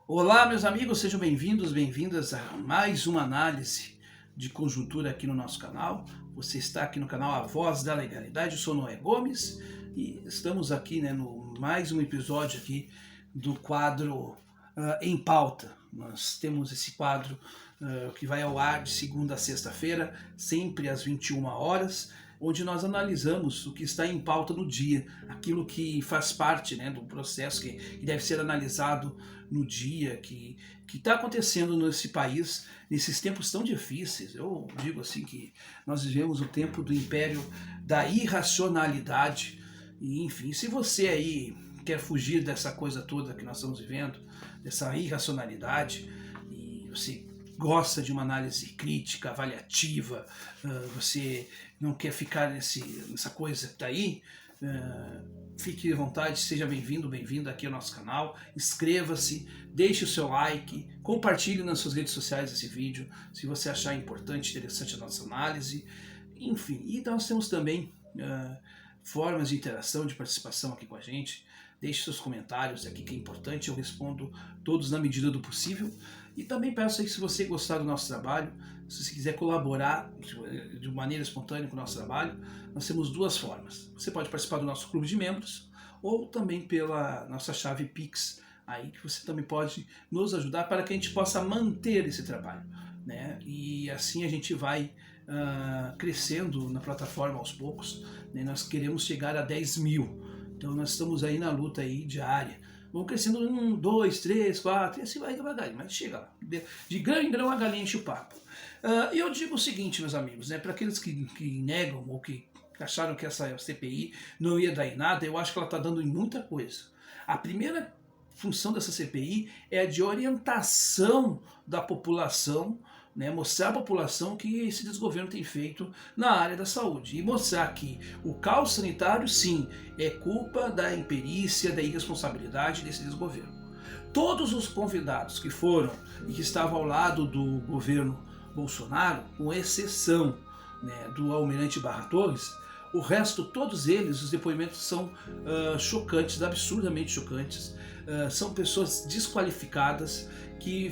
Olá, meus amigos, sejam bem-vindos, bem-vindas a mais uma análise de conjuntura aqui no nosso canal. Você está aqui no canal A Voz da Legalidade, eu sou Noé Gomes e estamos aqui no mais um episódio aqui do quadro Em Pauta. Nós temos esse quadro que vai ao ar de segunda a sexta-feira, sempre às 21 horas, onde nós analisamos o que está em pauta no dia, aquilo que faz parte do processo que deve ser analisado no dia, que está acontecendo nesse país, nesses tempos tão difíceis. Eu digo assim que nós vivemos o tempo do império da irracionalidade, e enfim, se você aí quer fugir dessa coisa toda que nós estamos vivendo, dessa irracionalidade, e você gosta de uma análise crítica, avaliativa, você não quer ficar nessa coisa que está aí, fique à vontade, seja bem-vindo, bem-vinda aqui ao nosso canal, inscreva-se, deixe o seu like, compartilhe nas suas redes sociais esse vídeo, se você achar importante, interessante a nossa análise, enfim. E nós temos também formas de interação, de participação aqui com a gente. Deixe seus comentários aqui, que é importante, eu respondo todos na medida do possível. E também peço aí que, se você gostar do nosso trabalho, se você quiser colaborar de maneira espontânea com o nosso trabalho, nós temos duas formas. Você pode participar do nosso clube de membros, ou também pela nossa chave Pix, aí que você também pode nos ajudar para que a gente possa manter esse trabalho, né? E assim a gente vai crescendo na plataforma aos poucos, né? Nós queremos chegar a 10 mil, então nós estamos aí na luta aí diária. Vamos crescendo 1, 2, 3, 4, e assim vai devagarinho, mas chega lá. De grão em grão a galinha enche o papo. E eu digo o seguinte, meus amigos, né, para aqueles que negam ou que acharam que essa CPI não ia dar em nada, eu acho que ela está dando em muita coisa. A primeira função dessa CPI é a de orientação da população, né, mostrar à população que esse desgoverno tem feito na área da saúde e mostrar que o caos sanitário, sim, é culpa da imperícia, da irresponsabilidade desse desgoverno. Todos os convidados que foram e que estavam ao lado do governo Bolsonaro, com exceção, né, do almirante Barra Torres, o resto, todos eles, os depoimentos são chocantes, absurdamente chocantes. São pessoas desqualificadas que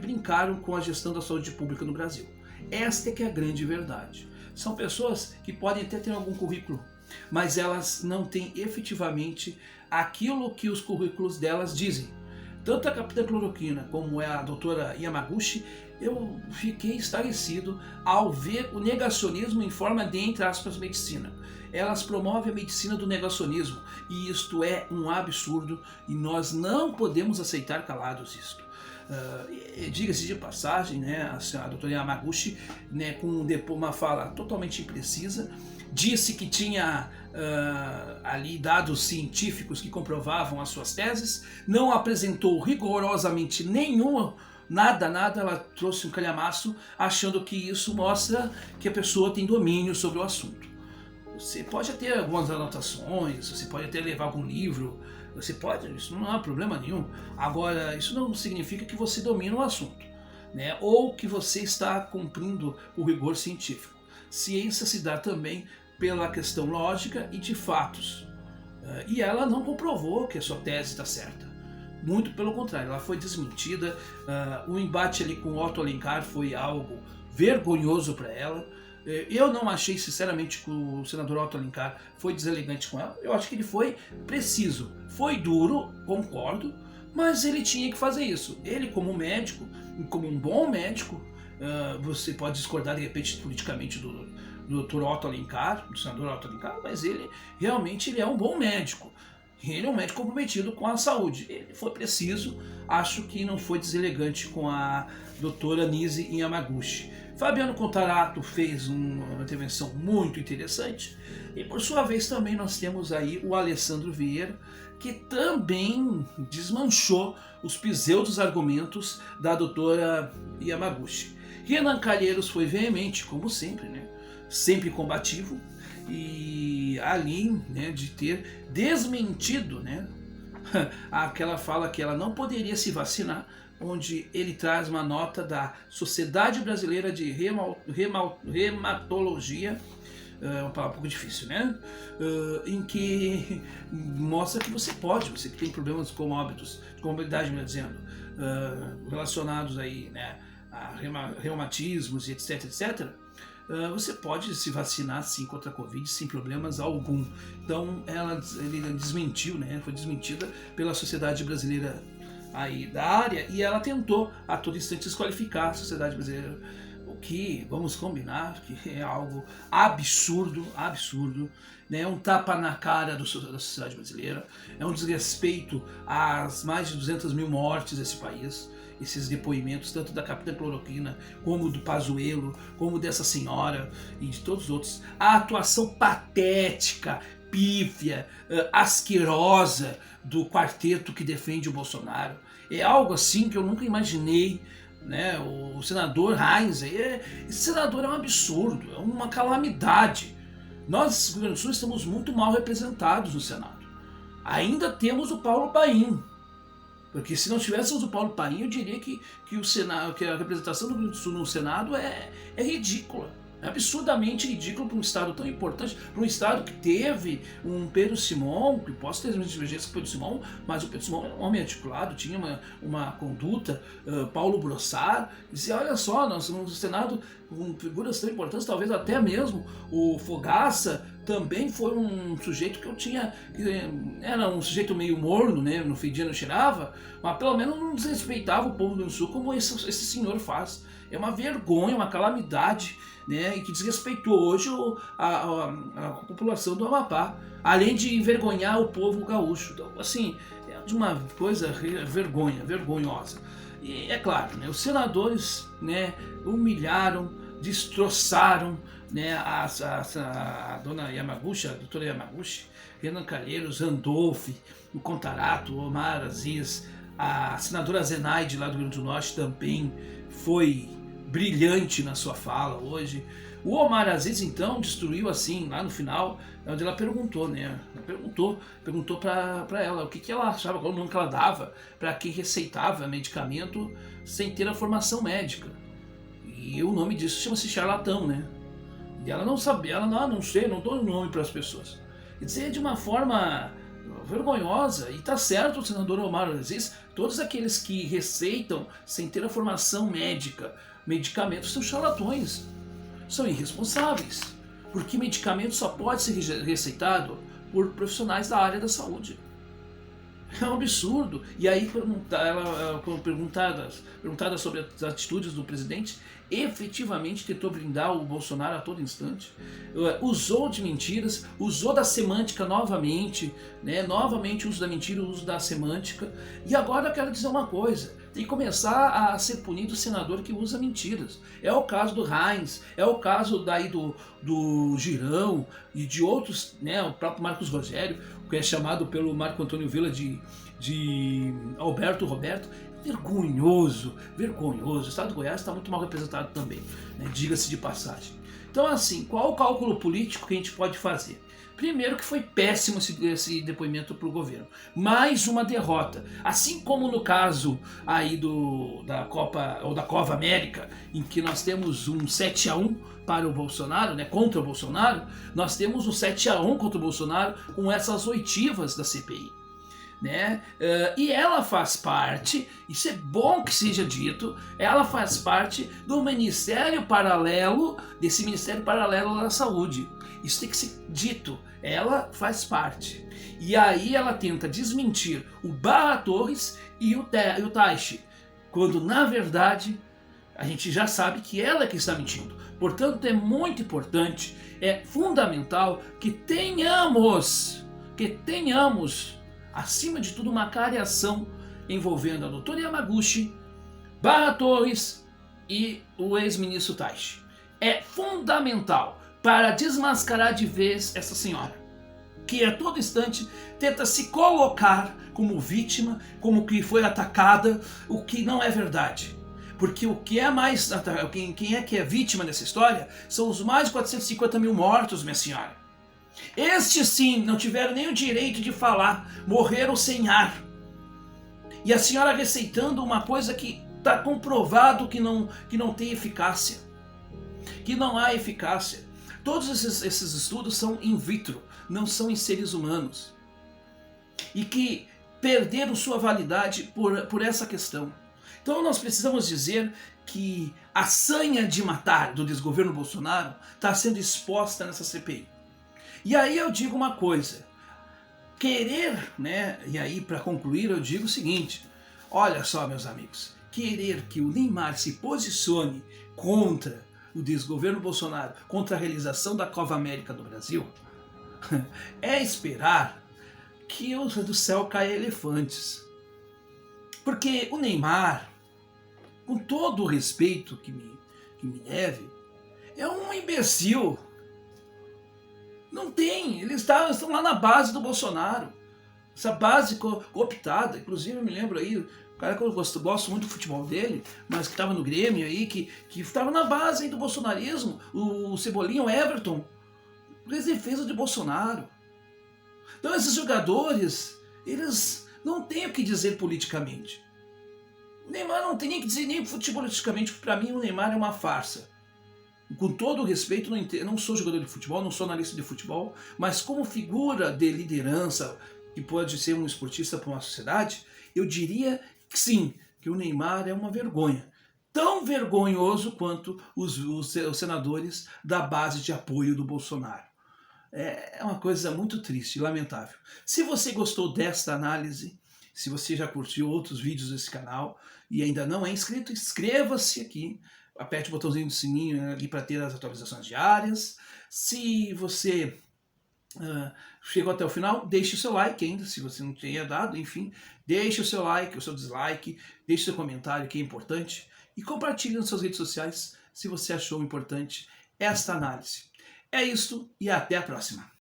brincaram com a gestão da saúde pública no Brasil. Esta é que é a grande verdade. São pessoas que podem até ter algum currículo, mas elas não têm efetivamente aquilo que os currículos delas dizem. Tanto a capitã Cloroquina como a doutora Yamaguchi, eu fiquei estarrecido ao ver o negacionismo em forma de, entre aspas, medicina. Elas promovem a medicina do negacionismo, e isto é um absurdo, e nós não podemos aceitar calados isto. Diga-se de passagem, né, a doutora Yamaguchi, né, com uma fala totalmente imprecisa, disse que tinha ali dados científicos que comprovavam as suas teses, não apresentou rigorosamente nenhuma, nada, ela trouxe um calhamaço achando que isso mostra que a pessoa tem domínio sobre o assunto. Você pode ter algumas anotações, você pode até levar algum livro, você pode, isso não há problema nenhum. Agora, isso não significa que você domina o assunto, né? Ou que você está cumprindo o rigor científico. Ciência se dá também pela questão lógica e de fatos. E ela não comprovou que a sua tese está certa. Muito pelo contrário, ela foi desmentida. O embate ali com o Otto Alencar foi algo vergonhoso para ela. Eu não achei, sinceramente, que o senador Otto Alencar foi deselegante com ela. Eu acho que ele foi preciso. Foi duro, concordo, mas ele tinha que fazer isso. Ele, como médico, como um bom médico, você pode discordar de repente politicamente do Dr. Otto Alencar, do senador Otto Alencar, mas ele realmente é um bom médico. Ele é um médico comprometido com a saúde. Ele foi preciso, acho que não foi deselegante com a doutora Nise Yamaguchi. Fabiano Contarato fez uma intervenção muito interessante, e por sua vez também nós temos aí o Alessandro Vieira, que também desmanchou os pseudos argumentos da doutora Yamaguchi. Renan Calheiros foi veemente, como sempre, né? Sempre combativo, e além, né, de ter desmentido, né, aquela fala que ela não poderia se vacinar, onde ele traz uma nota da Sociedade Brasileira de Reumatologia, uma palavra um pouco difícil, né? Em que mostra que você que tem problemas comórbidos, de comorbidade, melhor dizendo, relacionados aí, né, a reumatismos e etc, etc, você pode se vacinar sim contra a Covid sem problemas algum. Então ele desmentiu, né, foi desmentida pela Sociedade Brasileira aí da área, e ela tentou a todo instante desqualificar a Sociedade Brasileira, o que, vamos combinar, que é algo absurdo, absurdo, né? É um tapa na cara da sociedade brasileira, é um desrespeito às mais de 200 mil mortes desse país. Esses depoimentos, tanto da capitã Cloroquina, como do Pazuello, como dessa senhora e de todos os outros. A atuação patética, pífia, asquerosa do quarteto que defende o Bolsonaro é algo assim que eu nunca imaginei, né? O senador Heinz, esse senador é um absurdo, é uma calamidade. Nós, do Rio Grande do Sul, estamos muito mal representados no Senado. Ainda temos o Paulo Paim, porque se não tivéssemos o Paulo Paim, eu diria que o Senado, que a representação do Rio Grande do Sul no Senado é ridícula. É absurdamente ridículo para um estado tão importante, para um estado que teve um Pedro Simon, que posso ter as divergências com o Pedro Simon, mas o Pedro Simon era um homem articulado, tinha uma conduta, Paulo Brossard, e dizia, olha só, nós no Senado, com figuras tão importantes, talvez até mesmo o Fogaça também foi um sujeito que eu tinha, era um sujeito meio morno, né, não fedia, não cheirava, mas pelo menos não desrespeitava o povo do Rio Grande do Sul como esse senhor faz. É uma vergonha, uma calamidade, né, e que desrespeitou hoje a população do Amapá, além de envergonhar o povo gaúcho. Então, assim, é de uma coisa vergonhosa. E é claro, né, os senadores, né, humilharam, destroçaram, né, a dona Yamaguchi, a doutora Yamaguchi, Renan Calheiros, Randolph, o Contarato, o Omar Aziz, a senadora Zenaide lá do Rio Grande do Norte também foi brilhante na sua fala hoje. O Omar Aziz, então, destruiu assim, lá no final, onde ela perguntou, né? Ela perguntou para ela o que ela achava, qual o nome que ela dava, para quem receitava medicamento sem ter a formação médica. E o nome disso chama-se charlatão, né? E ela não sabia, ela não sei, não dou o nome para as pessoas. Quer dizer, de uma forma vergonhosa, e tá certo o senador Omar Aziz, todos aqueles que receitam sem ter a formação médica medicamentos são charlatões, são irresponsáveis, porque medicamento só pode ser receitado por profissionais da área da saúde. É um absurdo. E aí, perguntada sobre as atitudes do presidente, efetivamente tentou blindar o Bolsonaro a todo instante, usou de mentiras, usou da semântica novamente, né? Novamente o uso da mentira, o uso da semântica. E agora eu quero dizer uma coisa, tem que começar a ser punido o senador que usa mentiras. É o caso do Heinz, é o caso daí do Girão e de outros, né? O próprio Marcos Rogério, que é chamado pelo Marco Antônio Villa de Alberto Roberto. Vergonhoso. O estado do Goiás está muito mal representado também, né? Diga-se de passagem. Então, assim, qual o cálculo político que a gente pode fazer? Primeiro que foi péssimo esse depoimento para o governo. Mais uma derrota. Assim como no caso aí da Copa ou da Cova América, em que nós temos um 7-1 para o Bolsonaro, né, contra o Bolsonaro, nós temos um 7-1 contra o Bolsonaro com essas oitivas da CPI. Né? E ela faz parte, isso é bom que seja dito, ela faz parte do Ministério Paralelo, desse Ministério Paralelo da Saúde. Isso tem que ser dito, ela faz parte. E aí ela tenta desmentir o Barra Torres e o Taishi, quando na verdade a gente já sabe que ela é que está mentindo. Portanto, é muito importante, é fundamental que tenhamos, acima de tudo, uma cariação envolvendo a doutora Yamaguchi, Barra Torres e o ex-ministro Taishi. É fundamental para desmascarar de vez essa senhora, que a todo instante tenta se colocar como vítima, como que foi atacada, o que não é verdade. Porque o que é mais, quem é que é vítima dessa história são os mais de 450 mil mortos, minha senhora. Estes sim não tiveram nem o direito de falar, morreram sem ar. E a senhora receitando uma coisa que está comprovado que não tem eficácia, que não há eficácia. Todos esses estudos são in vitro, não são em seres humanos. E que perderam sua validade por essa questão. Então nós precisamos dizer que a sanha de matar do desgoverno Bolsonaro está sendo exposta nessa CPI. E aí eu digo uma coisa, querer, né, e aí para concluir eu digo o seguinte, olha só meus amigos, querer que o Neymar se posicione contra o desgoverno Bolsonaro, contra a realização da Copa América do Brasil, é esperar que do céu caia elefantes. Porque o Neymar, com todo o respeito que me deve, é um imbecil. Não tem, eles estão lá na base do Bolsonaro. Essa base cooptada, inclusive eu me lembro aí, o cara que eu gosto muito do futebol dele, mas que estava no Grêmio aí, que estava na base aí do bolsonarismo, o Cebolinha, o Everton, fez defesa de Bolsonaro. Então esses jogadores, eles não têm o que dizer politicamente. O Neymar não tem nem o que dizer nem politicamente, para mim o Neymar é uma farsa. Com todo o respeito, não sou jogador de futebol, não sou analista de futebol, mas como figura de liderança, que pode ser um esportista para uma sociedade, eu diria que sim, que o Neymar é uma vergonha. Tão vergonhoso quanto os senadores da base de apoio do Bolsonaro. É uma coisa muito triste, lamentável. Se você gostou desta análise, se você já curtiu outros vídeos desse canal e ainda não é inscrito, inscreva-se aqui. Aperte o botãozinho do sininho ali para ter as atualizações diárias. Se você chegou até o final, deixe o seu like ainda, se você não tenha dado, enfim. Deixe o seu like, o seu dislike, deixe o seu comentário que é importante. E compartilhe nas suas redes sociais se você achou importante esta análise. É isso e até a próxima.